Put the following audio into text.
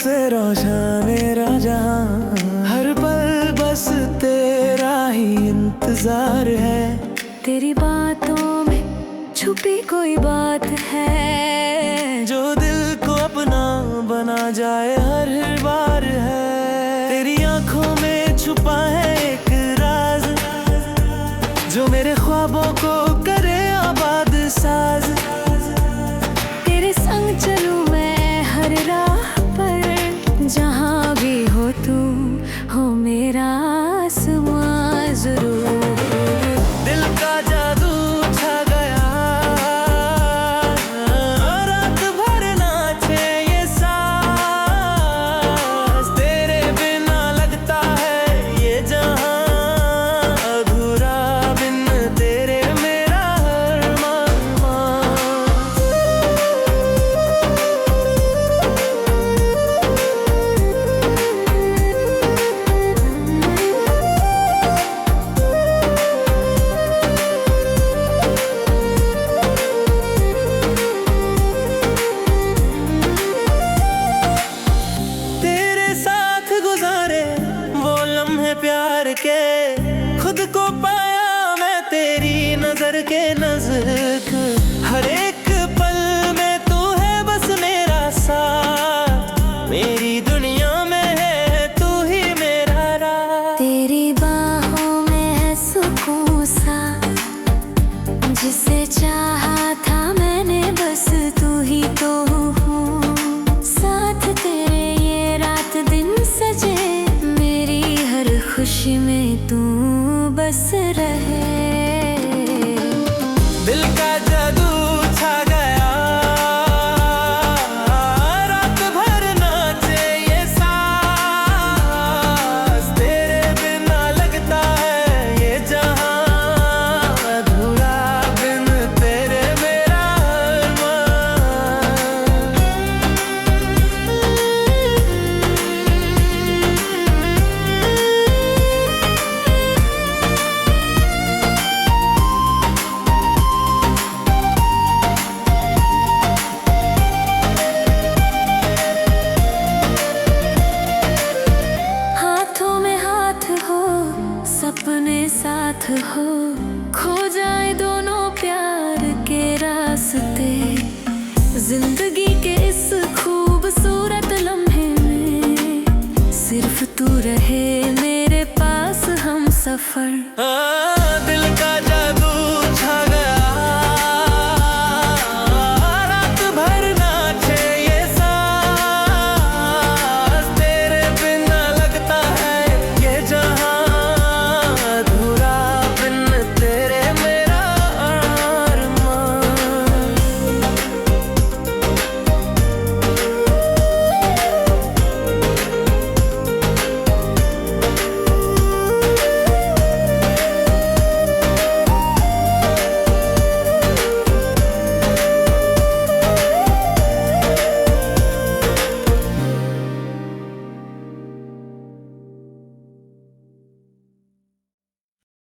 से रोशन मेरा जहां, हर पल बस तेरा ही इंतजार है। तेरी बातों में छुपी कोई बात है, जो दिल को अपना बना जाए हर बार है। तेरी आंखों में छुपा है एक राज, जो मेरे ख्वाबों को करे आबाद साज। तेरे संग चलूं मैं हर राह पर, जहां भी हो तू हो मेरा आसमां जरूर। दिल का जादू छा गया, रात भर नाचे ये सांस। तेरे बिना लगता है ये जहां अधूरा, बिन तेरे मेरा अरमान। प्यार के खुद को पाया मैं तेरी नजर के नजदीक। हर एक पल में तू है बस मेरा साथ, मेरी दुनिया में है तू ही मेरा राह। तेरी बाहों में है सुकून सा, जिसे चाहा था मैंने बस तू ही तो हूँ। साथ तेरे ये रात दिन सजे, खुशी में तू बस रहे। दिल का जादू छा गया, रात भर नाचे ये सांस। तेरे बिना लगता है ये जहां अधूरा, बिन तेरे मेरा अपने साथ हो, खो जाए दोनों प्यार के रास्ते। जिंदगी के इस खूबसूरत लम्हे में सिर्फ तू रहे मेरे पास हम सफर।